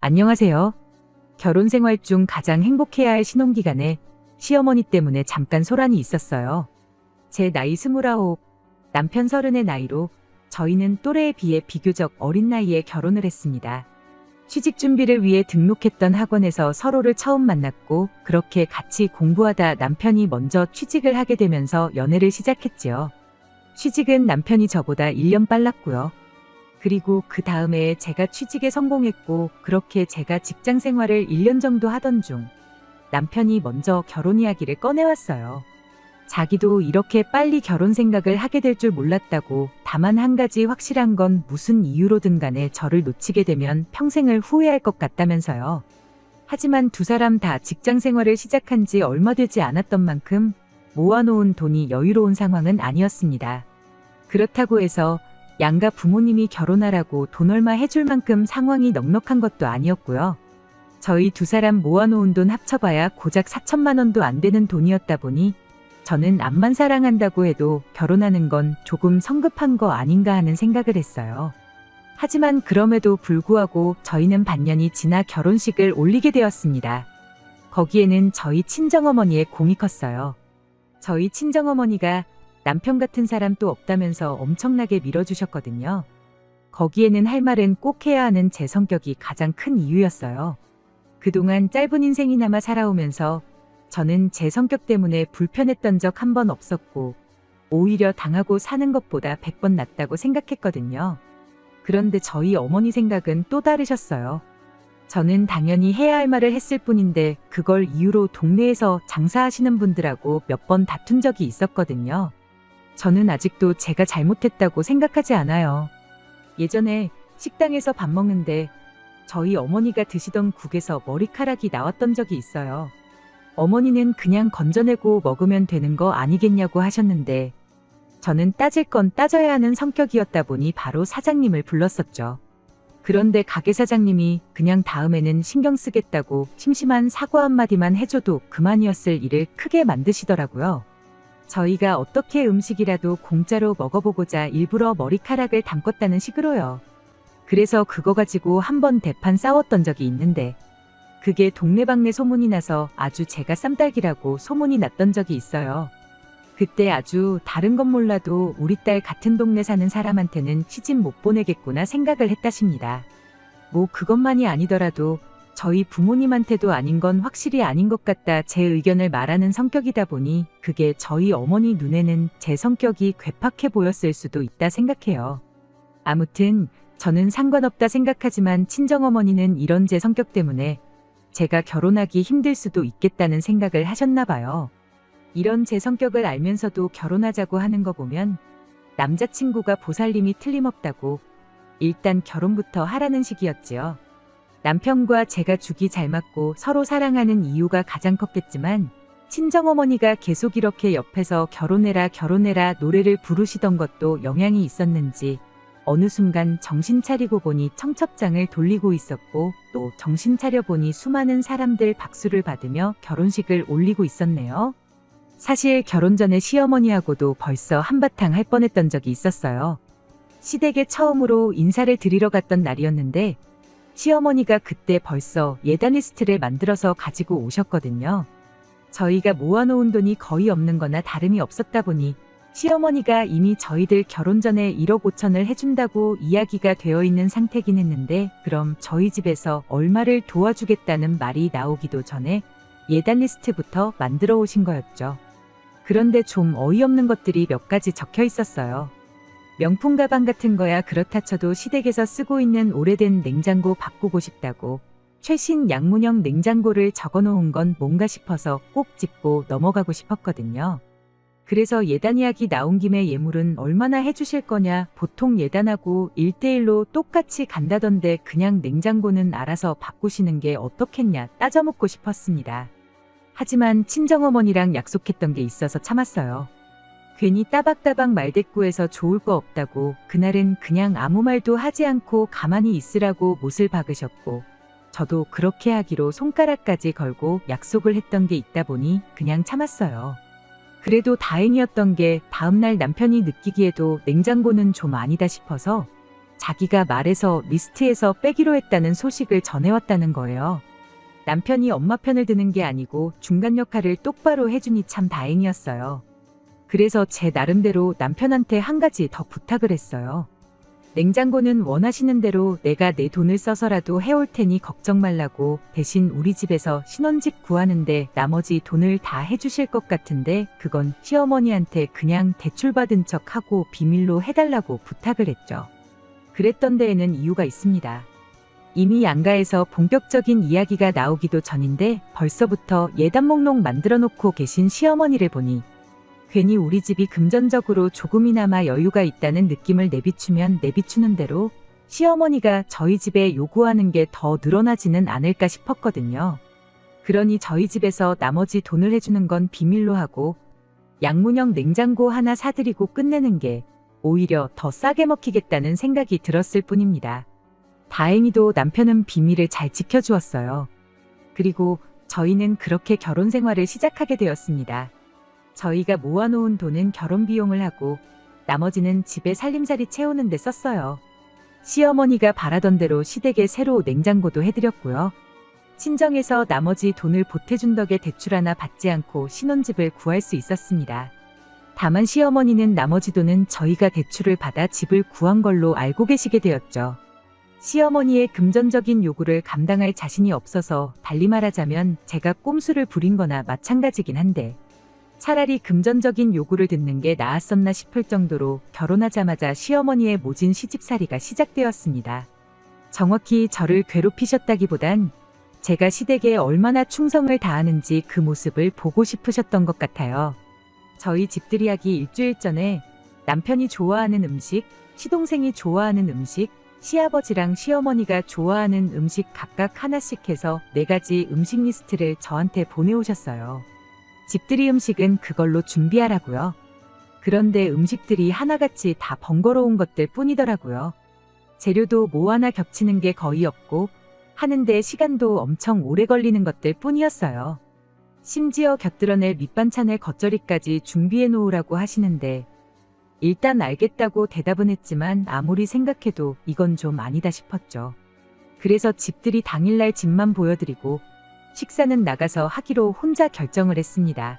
안녕하세요. 결혼 생활 중 가장 행복해야 할 신혼기간에 시어머니 때문에 잠깐 소란이 있었어요. 제 나이 29, 남편 30의 나이로 저희는 또래에 비해 비교적 어린 나이에 결혼을 했습니다. 취직 준비를 위해 등록했던 학원에서 서로를 처음 만났고 그렇게 같이 공부하다 남편이 먼저 취직을 하게 되면서 연애를 시작했지요. 취직은 남편이 저보다 1년 빨랐고요. 그리고 그 다음에 제가 취직에 성공했고 그렇게 제가 직장 생활을 1년 정도 하던 중 남편이 먼저 결혼 이야기를 꺼내왔어요. 자기도 이렇게 빨리 결혼 생각을 하게 될 줄 몰랐다고, 다만 한 가지 확실한 건 무슨 이유로든 간에 저를 놓치게 되면 평생을 후회할 것 같다면서요. 하지만 두 사람 다 직장 생활을 시작한 지 얼마 되지 않았던 만큼 모아놓은 돈이 여유로운 상황은 아니었습니다. 그렇다고 해서 양가 부모님이 결혼하라고 돈 얼마 해줄 만큼 상황이 넉넉한 것도 아니었고요. 저희 두 사람 모아놓은 돈 합쳐봐야 고작 4천만 원도 안 되는 돈이었다 보니 저는 암만 사랑한다고 해도 결혼하는 건 조금 성급한 거 아닌가 하는 생각을 했어요. 하지만 그럼에도 불구하고 저희는 반년이 지나 결혼식을 올리게 되었습니다. 거기에는 저희 친정어머니의 공이 컸어요. 저희 친정어머니가 남편 같은 사람 또 없다면서 엄청나게 밀어주셨거든요. 거기에는 할 말은 꼭 해야 하는 제 성격이 가장 큰 이유였어요. 그동안 짧은 인생이나마 살아오면서 저는 제 성격 때문에 불편했던 적 한 번 없었고 오히려 당하고 사는 것보다 100번 낫다고 생각했거든요. 그런데 저희 어머니 생각은 또 다르셨어요. 저는 당연히 해야 할 말을 했을 뿐인데 그걸 이유로 동네에서 장사하시는 분들하고 몇 번 다툰 적이 있었거든요. 저는 아직도 제가 잘못했다고 생각하지 않아요. 예전에 식당에서 밥 먹는데 저희 어머니가 드시던 국에서 머리카락이 나왔던 적이 있어요. 어머니는 그냥 건져내고 먹으면 되는 거 아니겠냐고 하셨는데 저는 따질 건 따져야 하는 성격이었다 보니 바로 사장님을 불렀었죠. 그런데 가게 사장님이 그냥 다음에는 신경 쓰겠다고 심심한 사과 한마디만 해줘도 그만이었을 일을 크게 만드시더라고요. 저희가 어떻게 음식이라도 공짜로 먹어보고자 일부러 머리카락을 담궜다는 식으로요. 그래서 그거 가지고 한번 대판 싸웠던 적이 있는데 그게 동네방네 소문이 나서 아주 제가 쌈딸기라고 소문이 났던 적이 있어요. 그때 아주 다른 건 몰라도 우리 딸 같은 동네 사는 사람한테는 시집 못 보내겠구나 생각을 했다십니다. 뭐 그것만이 아니더라도 저희 부모님한테도 아닌 건 확실히 아닌 것 같다 제 의견을 말하는 성격이다 보니 그게 저희 어머니 눈에는 제 성격이 괴팍해 보였을 수도 있다 생각해요. 아무튼 저는 상관없다 생각하지만 친정어머니는 이런 제 성격 때문에 제가 결혼하기 힘들 수도 있겠다는 생각을 하셨나 봐요. 이런 제 성격을 알면서도 결혼하자고 하는 거 보면 남자친구가 보살림이 틀림없다고 일단 결혼부터 하라는 식이었지요. 남편과 제가 죽이 잘 맞고 서로 사랑하는 이유가 가장 컸겠지만 친정어머니가 계속 이렇게 옆에서 결혼해라 결혼해라 노래를 부르시던 것도 영향이 있었는지 어느 순간 정신 차리고 보니 청첩장을 돌리고 있었고 또 정신 차려 보니 수많은 사람들 박수를 받으며 결혼식을 올리고 있었네요. 사실 결혼 전에 시어머니하고도 벌써 한바탕 할 뻔했던 적이 있었어요. 시댁에 처음으로 인사를 드리러 갔던 날이었는데 시어머니가 그때 벌써 예단 리스트를 만들어서 가지고 오셨거든요. 저희가 모아놓은 돈이 거의 없는 거나 다름이 없었다 보니 시어머니가 이미 저희들 결혼 전에 1억 5천을 해준다고 이야기가 되어 있는 상태긴 했는데 그럼 저희 집에서 얼마를 도와주겠다는 말이 나오기도 전에 예단 리스트부터 만들어 오신 거였죠. 그런데 좀 어이없는 것들이 몇 가지 적혀 있었어요. 명품 가방 같은 거야 그렇다 쳐도 시댁에서 쓰고 있는 오래된 냉장고 바꾸고 싶다고 최신 양문형 냉장고를 적어놓은 건 뭔가 싶어서 꼭 짚고 넘어가고 싶었거든요. 그래서 예단 이야기 나온 김에 예물은 얼마나 해주실 거냐, 보통 예단하고 1대1로 똑같이 간다던데 그냥 냉장고는 알아서 바꾸시는 게 어떻겠냐 따져묻고 싶었습니다. 하지만 친정어머니랑 약속했던 게 있어서 참았어요. 괜히 따박따박 말대꾸해서 좋을 거 없다고 그날은 그냥 아무 말도 하지 않고 가만히 있으라고 못을 박으셨고 저도 그렇게 하기로 손가락까지 걸고 약속을 했던 게 있다 보니 그냥 참았어요. 그래도 다행이었던 게 다음날 남편이 느끼기에도 냉장고는 좀 아니다 싶어서 자기가 말해서 리스트에서 빼기로 했다는 소식을 전해왔다는 거예요. 남편이 엄마 편을 드는 게 아니고 중간 역할을 똑바로 해주니 참 다행이었어요. 그래서 제 나름대로 남편한테 한 가지 더 부탁을 했어요. 냉장고는 원하시는 대로 내가 내 돈을 써서라도 해올 테니 걱정 말라고, 대신 우리 집에서 신혼집 구하는데 나머지 돈을 다 해주실 것 같은데 그건 시어머니한테 그냥 대출받은 척하고 비밀로 해달라고 부탁을 했죠. 그랬던 데에는 이유가 있습니다. 이미 양가에서 본격적인 이야기가 나오기도 전인데 벌써부터 예단 목록 만들어 놓고 계신 시어머니를 보니 괜히 우리 집이 금전적으로 조금이나마 여유가 있다는 느낌을 내비추면 내비추는 대로 시어머니가 저희 집에 요구하는 게 더 늘어나지는 않을까 싶었거든요. 그러니 저희 집에서 나머지 돈을 해주는 건 비밀로 하고 양문형 냉장고 하나 사드리고 끝내는 게 오히려 더 싸게 먹히겠다는 생각이 들었을 뿐입니다. 다행히도 남편은 비밀을 잘 지켜주었어요. 그리고 저희는 그렇게 결혼 생활을 시작하게 되었습니다. 저희가 모아놓은 돈은 결혼 비용을 하고 나머지는 집에 살림살이 채우는 데 썼어요. 시어머니가 바라던 대로 시댁에 새로 냉장고도 해드렸고요. 친정에서 나머지 돈을 보태준 덕에 대출 하나 받지 않고 신혼집을 구할 수 있었습니다. 다만 시어머니는 나머지 돈은 저희가 대출을 받아 집을 구한 걸로 알고 계시게 되었죠. 시어머니의 금전적인 요구를 감당할 자신이 없어서 달리 말하자면 제가 꼼수를 부린 거나 마찬가지긴 한데 차라리 금전적인 요구를 듣는 게 나았었나 싶을 정도로 결혼하자마자 시어머니의 모진 시집살이가 시작되었습니다. 정확히 저를 괴롭히셨다기보단 제가 시댁에 얼마나 충성을 다하는지 그 모습을 보고 싶으셨던 것 같아요. 저희 집들이하기 일주일 전에 남편이 좋아하는 음식, 시동생이 좋아하는 음식, 시아버지랑 시어머니가 좋아하는 음식 각각 하나씩 해서 4가지 음식 리스트를 저한테 보내오셨어요. 집들이 음식은 그걸로 준비하라고요. 그런데 음식들이 하나같이 다 번거로운 것들 뿐이더라고요. 재료도 뭐 하나 겹치는 게 거의 없고 하는데 시간도 엄청 오래 걸리는 것들 뿐이었어요. 심지어 곁들여낼 밑반찬을 겉절이까지 준비해 놓으라고 하시는데 일단 알겠다고 대답은 했지만 아무리 생각해도 이건 좀 아니다 싶었죠. 그래서 집들이 당일날 집만 보여드리고 식사는 나가서 하기로 혼자 결정을 했습니다.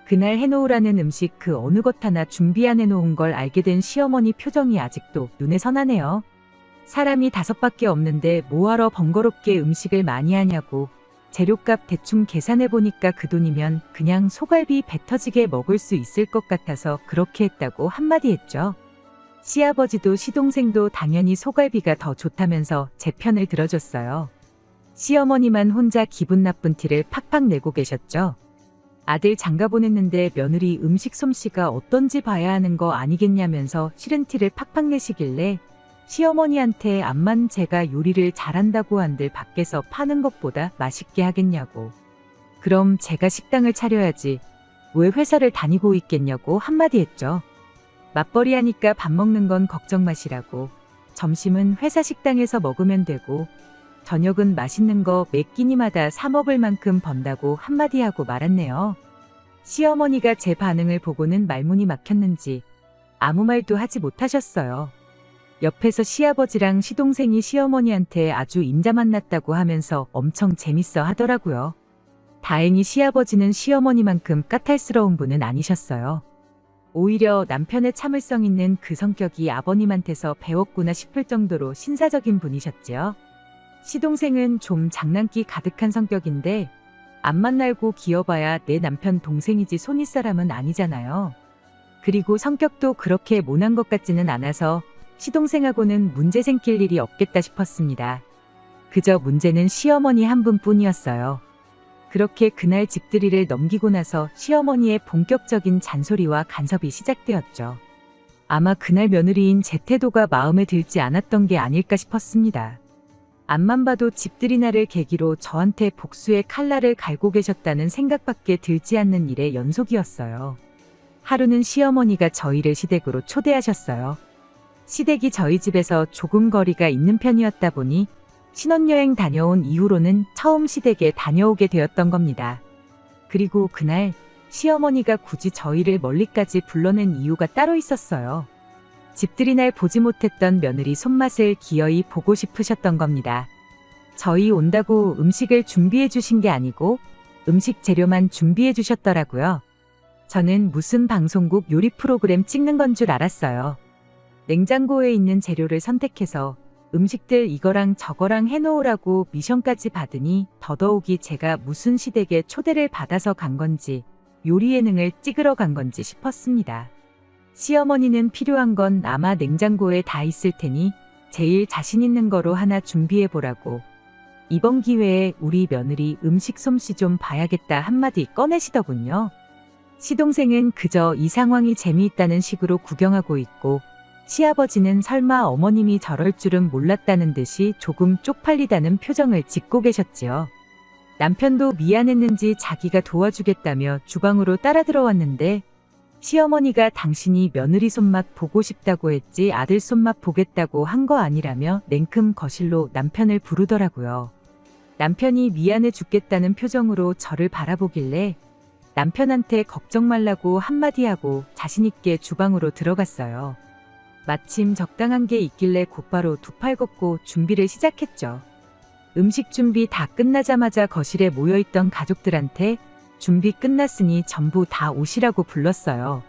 그날 해놓으라는 음식 그 어느 것 하나 준비 안 해놓은 걸 알게 된 시어머니 표정이 아직도 눈에 선하네요. 사람이 5밖에 없는데 뭐하러 번거롭게 음식을 많이 하냐고, 재료값 대충 계산해보니까 그 돈이면 그냥 소갈비 배 터지게 먹을 수 있을 것 같아서 그렇게 했다고 한마디 했죠. 시아버지도 시동생도 당연히 소갈비가 더 좋다면서 제 편을 들어줬어요. 시어머니만 혼자 기분 나쁜 티를 팍팍 내고 계셨죠. 아들 장가 보냈는데 며느리 음식 솜씨가 어떤지 봐야 하는 거 아니겠냐면서 싫은 티를 팍팍 내시길래 시어머니한테 암만 제가 요리를 잘한다고 한들 밖에서 파는 것보다 맛있게 하겠냐고, 그럼 제가 식당을 차려야지 왜 회사를 다니고 있겠냐고 한마디 했죠. 맞벌이 하니까 밥 먹는 건 걱정 마시라고, 점심은 회사 식당에서 먹으면 되고 저녁은 맛있는 거 매 끼니마다 사 먹을 만큼 번다고 한마디 하고 말았네요. 시어머니가 제 반응을 보고는 말문이 막혔는지 아무 말도 하지 못하셨어요. 옆에서 시아버지랑 시동생이 시어머니한테 아주 임자 만났다고 하면서 엄청 재밌어 하더라고요. 다행히 시아버지는 시어머니만큼 까탈스러운 분은 아니셨어요. 오히려 남편의 참을성 있는 그 성격이 아버님한테서 배웠구나 싶을 정도로 신사적인 분이셨지요. 시동생은 좀 장난기 가득한 성격인데 앞만 날고 기어봐야 내 남편 동생이지 손윗사람은 아니잖아요. 그리고 성격도 그렇게 모난 것 같지는 않아서 시동생하고는 문제 생길 일이 없겠다 싶었습니다. 그저 문제는 시어머니 한 분뿐이었어요. 그렇게 그날 집들이를 넘기고 나서 시어머니의 본격적인 잔소리와 간섭이 시작되었죠. 아마 그날 며느리인 제 태도가 마음에 들지 않았던 게 아닐까 싶었습니다. 앞만 봐도 집들이 날을 계기로 저한테 복수의 칼날을 갈고 계셨다는 생각밖에 들지 않는 일의 연속이었어요. 하루는 시어머니가 저희를 시댁으로 초대하셨어요. 시댁이 저희 집에서 조금 거리가 있는 편이었다 보니 신혼여행 다녀온 이후로는 처음 시댁에 다녀오게 되었던 겁니다. 그리고 그날 시어머니가 굳이 저희를 멀리까지 불러낸 이유가 따로 있었어요. 집들이 날 보지 못했던 며느리 손맛을 기어이 보고 싶으셨던 겁니다. 저희 온다고 음식을 준비해 주신 게 아니고 음식 재료만 준비해 주셨더라고요. 저는 무슨 방송국 요리 프로그램 찍는 건 줄 알았어요. 냉장고에 있는 재료를 선택해서 음식들 이거랑 저거랑 해놓으라고 미션까지 받으니 더더욱이 제가 무슨 시댁에 초대를 받아서 간 건지 요리 예능을 찍으러 간 건지 싶었습니다. 시어머니는 필요한 건 아마 냉장고에 다 있을 테니 제일 자신 있는 거로 하나 준비해 보라고 이번 기회에 우리 며느리 음식 솜씨 좀 봐야겠다 한마디 꺼내시더군요. 시동생은 그저 이 상황이 재미있다는 식으로 구경하고 있고 시아버지는 설마 어머님이 저럴 줄은 몰랐다는 듯이 조금 쪽팔리다는 표정을 짓고 계셨지요. 남편도 미안했는지 자기가 도와주겠다며 주방으로 따라 들어왔는데 시어머니가 당신이 며느리 손맛 보고 싶다고 했지 아들 손맛 보겠다고 한 거 아니라며 냉큼 거실로 남편을 부르더라고요. 남편이 미안해 죽겠다는 표정으로 저를 바라보길래 남편한테 걱정 말라고 한마디 하고 자신있게 주방으로 들어갔어요. 마침 적당한 게 있길래 곧바로 두 팔 걷고 준비를 시작했죠. 음식 준비 다 끝나자마자 거실에 모여있던 가족들한테 준비 끝났으니 전부 다 오시라고 불렀어요.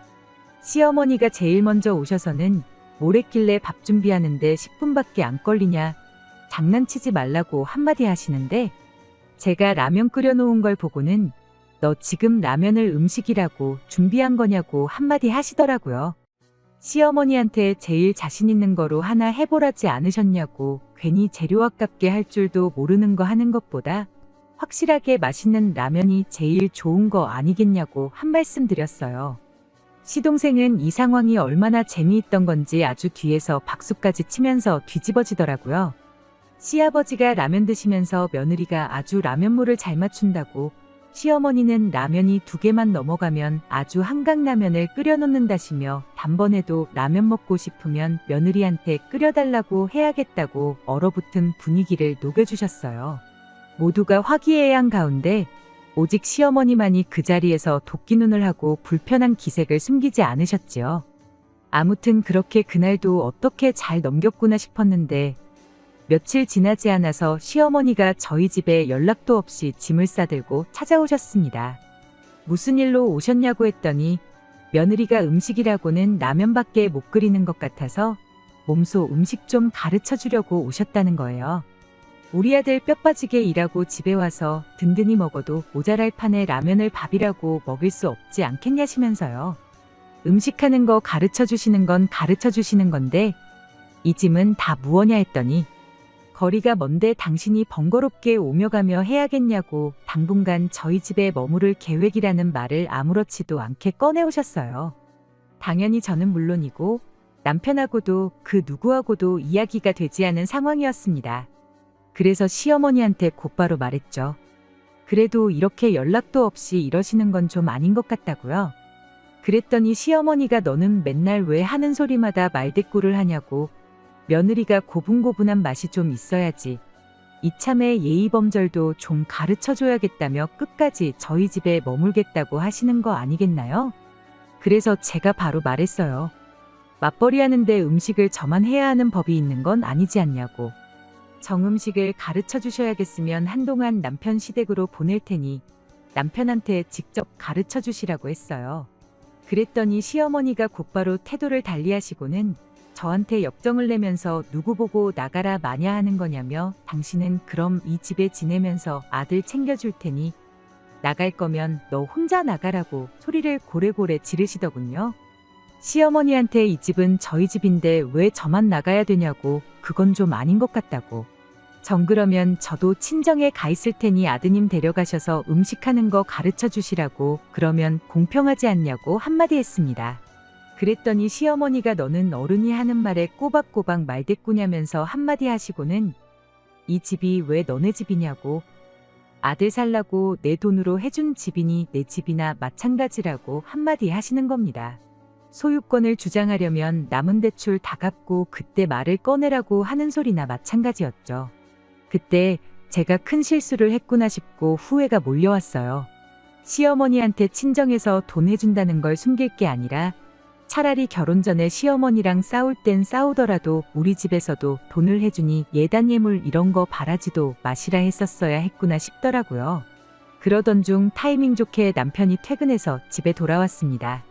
시어머니가 제일 먼저 오셔서는 뭘 했길래 밥 준비하는데 10분밖에 안 걸리냐 장난치지 말라고 한마디 하시는데 제가 라면 끓여놓은 걸 보고는 너 지금 라면을 음식이라고 준비한 거냐고 한마디 하시더라고요. 시어머니한테 제일 자신 있는 거로 하나 해보라지 않으셨냐고 괜히 재료 아깝게 할 줄도 모르는 거 하는 것보다 확실하게 맛있는 라면이 제일 좋은 거 아니겠냐고 한 말씀 드렸어요. 시동생은 이 상황이 얼마나 재미있던 건지 아주 뒤에서 박수까지 치면서 뒤집어지더라고요. 시아버지가 라면 드시면서 며느리가 아주 라면물을 잘 맞춘다고 시어머니는 라면이 2개만 넘어가면 아주 한강라면을 끓여놓는다시며 단번에도 라면 먹고 싶으면 며느리한테 끓여달라고 해야겠다고 얼어붙은 분위기를 녹여주셨어요. 모두가 화기애애한 가운데 오직 시어머니만이 그 자리에서 도끼눈을 하고 불편한 기색을 숨기지 않으셨지요. 아무튼 그렇게 그날도 어떻게 잘 넘겼구나 싶었는데 며칠 지나지 않아서 시어머니가 저희 집에 연락도 없이 짐을 싸들고 찾아오셨습니다. 무슨 일로 오셨냐고 했더니 며느리가 음식이라고는 라면밖에 못 끓이는 것 같아서 몸소 음식 좀 가르쳐 주려고 오셨다는 거예요. 우리 아들 뼈 빠지게 일하고 집에 와서 든든히 먹어도 모자랄 판에 라면을 밥이라고 먹일 수 없지 않겠냐시면서요. 음식하는 거 가르쳐 주시는 건 가르쳐 주시는 건데 이 짐은 다 무엇냐 했더니 거리가 먼데 당신이 번거롭게 오며 가며 해야겠냐고 당분간 저희 집에 머무를 계획이라는 말을 아무렇지도 않게 꺼내오셨어요. 당연히 저는 물론이고 남편하고도 그 누구하고도 이야기가 되지 않은 상황이었습니다. 그래서 시어머니한테 곧바로 말했죠. 그래도 이렇게 연락도 없이 이러시는 건 좀 아닌 것 같다고요. 그랬더니 시어머니가 너는 맨날 왜 하는 소리마다 말대꾸를 하냐고 며느리가 고분고분한 맛이 좀 있어야지. 이참에 예의범절도 좀 가르쳐줘야겠다며 끝까지 저희 집에 머물겠다고 하시는 거 아니겠나요? 그래서 제가 바로 말했어요. 맞벌이 하는데 음식을 저만 해야 하는 법이 있는 건 아니지 않냐고. 정음식을 가르쳐 주셔야겠으면 한동안 남편 시댁으로 보낼 테니 남편한테 직접 가르쳐 주시라고 했어요. 그랬더니 시어머니가 곧바로 태도를 달리하시고는 저한테 역정을 내면서 누구 보고 나가라 마냐 하는 거냐며 당신은 그럼 이 집에 지내면서 아들 챙겨줄 테니 나갈 거면 너 혼자 나가라고 소리를 고래고래 지르시더군요. 시어머니한테 이 집은 저희 집인데 왜 저만 나가야 되냐고 그건 좀 아닌 것 같다고. 정 그러면 저도 친정에 가 있을 테니 아드님 데려가셔서 음식하는 거 가르쳐 주시라고 그러면 공평하지 않냐고 한마디 했습니다. 그랬더니 시어머니가 너는 어른이 하는 말에 꼬박꼬박 말대꾸냐면서 한마디 하시고는 이 집이 왜 너네 집이냐고 아들 살라고 내 돈으로 해준 집이니 내 집이나 마찬가지라고 한마디 하시는 겁니다. 소유권을 주장하려면 남은 대출 다 갚고 그때 말을 꺼내라고 하는 소리나 마찬가지였죠. 그때 제가 큰 실수를 했구나 싶고 후회가 몰려왔어요. 시어머니한테 친정에서 돈 해준다는 걸 숨길 게 아니라 차라리 결혼 전에 시어머니랑 싸울 땐 싸우더라도 우리 집에서도 돈을 해주니 예단 예물 이런 거 바라지도 마시라 했었어야 했구나 싶더라고요. 그러던 중 타이밍 좋게 남편이 퇴근해서 집에 돌아왔습니다.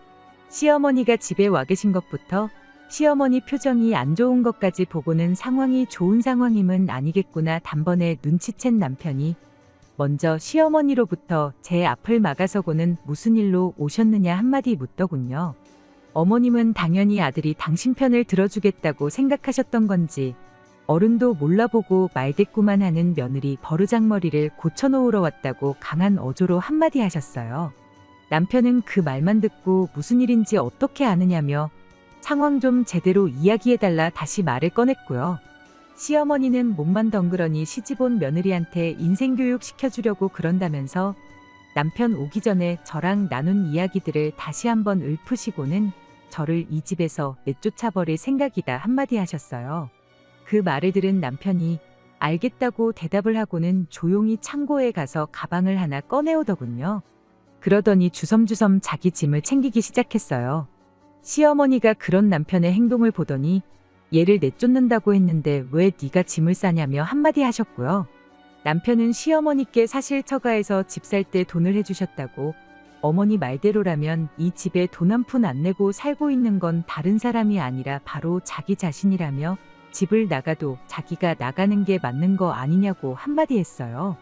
시어머니가 집에 와 계신 것부터 시어머니 표정이 안 좋은 것까지 보고는 상황이 좋은 상황임은 아니겠구나 단번에 눈치챈 남편이 먼저 시어머니로부터 제 앞을 막아서고는 무슨 일로 오셨느냐 한마디 묻더군요. 어머님은 당연히 아들이 당신 편을 들어주겠다고 생각하셨던 건지 어른도 몰라보고 말대꾸만 하는 며느리 버르장머리를 고쳐놓으러 왔다고 강한 어조로 한마디 하셨어요. 남편은 그 말만 듣고 무슨 일인지 어떻게 아느냐며 상황 좀 제대로 이야기해달라 다시 말을 꺼냈고요. 시어머니는 몸만 덩그러니 시집온 며느리한테 인생교육 시켜주려고 그런다면서 남편 오기 전에 저랑 나눈 이야기들을 다시 한번 읊으시고는 저를 이 집에서 내쫓아버릴 생각이다 한마디 하셨어요. 그 말을 들은 남편이 알겠다고 대답을 하고는 조용히 창고에 가서 가방을 하나 꺼내오더군요. 그러더니 주섬주섬 자기 짐을 챙기기 시작했어요. 시어머니가 그런 남편의 행동을 보더니 얘를 내쫓는다고 했는데 왜 네가 짐을 싸냐며 한마디 하셨고요. 남편은 시어머니께 사실 처가에서 집 살 때 돈을 해주셨다고 어머니 말대로라면 이 집에 돈 한 푼 안 내고 살고 있는 건 다른 사람이 아니라 바로 자기 자신이라며 집을 나가도 자기가 나가는 게 맞는 거 아니냐고 한마디 했어요.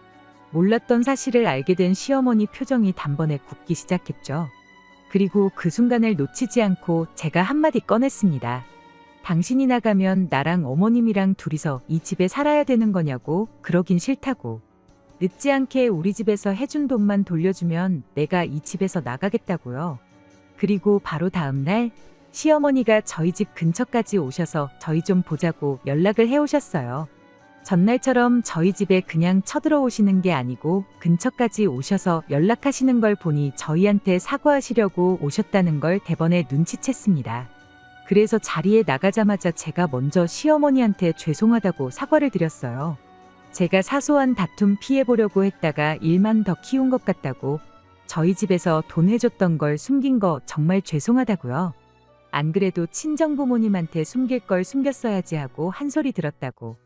몰랐던 사실을 알게 된 시어머니 표정이 단번에 굳기 시작했죠. 그리고 그 순간을 놓치지 않고 제가 한마디 꺼냈습니다. 당신이 나가면 나랑 어머님이랑 둘이서 이 집에 살아야 되는 거냐고. 그러긴 싫다고. 늦지 않게 우리 집에서 해준 돈만 돌려주면 내가 이 집에서 나가겠다고요. 그리고 바로 다음 날 시어머니가 저희 집 근처까지 오셔서 저희 좀 보자고 연락을 해오셨어요. 전날처럼 저희 집에 그냥 쳐들어오시는 게 아니고 근처까지 오셔서 연락하시는 걸 보니 저희한테 사과하시려고 오셨다는 걸 대번에 눈치챘습니다. 그래서 자리에 나가자마자 제가 먼저 시어머니한테 죄송하다고 사과를 드렸어요. 제가 사소한 다툼 피해보려고 했다가 일만 더 키운 것 같다고, 저희 집에서 돈 해줬던 걸 숨긴 거 정말 죄송하다고요. 안 그래도 친정부모님한테 숨길 걸 숨겼어야지 하고 한 소리 들었다고.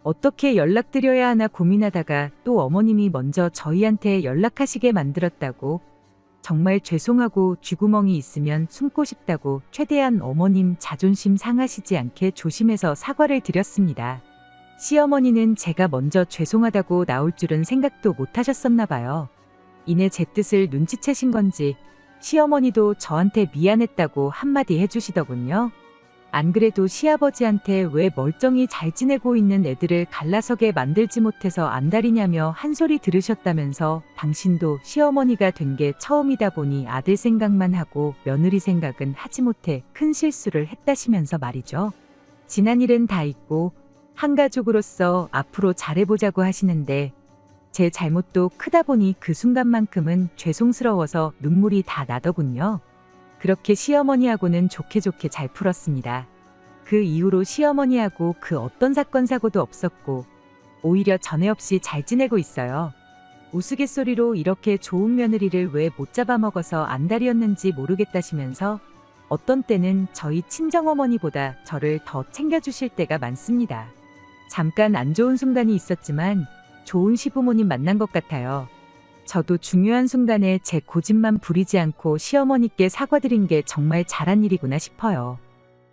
어떻게 연락드려야 하나 고민하다가 또 어머님이 먼저 저희한테 연락하시게 만들었다고, 정말 죄송하고 쥐구멍이 있으면 숨고 싶다고 최대한 어머님 자존심 상하시지 않게 조심해서 사과를 드렸습니다. 시어머니는 제가 먼저 죄송하다고 나올 줄은 생각도 못 하셨었나 봐요. 이내 제 뜻을 눈치채신 건지 시어머니도 저한테 미안했다고 한마디 해주시더군요. 안 그래도 시아버지한테 왜 멀쩡히 잘 지내고 있는 애들을 갈라서게 만들지 못해서 안달이냐며 한 소리 들으셨다면서 당신도 시어머니가 된 게 처음이다 보니 아들 생각만 하고 며느리 생각은 하지 못해 큰 실수를 했다시면서 말이죠. 지난 일은 다 잊고 한 가족으로서 앞으로 잘해보자고 하시는데 제 잘못도 크다 보니 그 순간만큼은 죄송스러워서 눈물이 다 나더군요. 그렇게 시어머니하고는 좋게 잘 풀었습니다. 그 이후로 시어머니하고 그 어떤 사건 사고도 없었고 오히려 전에 없이 잘 지내고 있어요. 우스갯소리로 이렇게 좋은 며느리를 왜 못 잡아먹어서 안달이었는지 모르겠다시면서 어떤 때는 저희 친정어머니보다 저를 더 챙겨주실 때가 많습니다. 잠깐 안 좋은 순간이 있었지만 좋은 시부모님 만난 것 같아요. 저도 중요한 순간에 제 고집만 부리지 않고 시어머니께 사과드린 게 정말 잘한 일이구나 싶어요.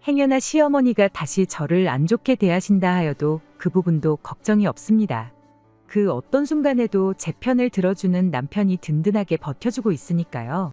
행여나 시어머니가 다시 저를 안 좋게 대하신다 하여도 그 부분도 걱정이 없습니다. 그 어떤 순간에도 제 편을 들어주는 남편이 든든하게 버텨주고 있으니까요.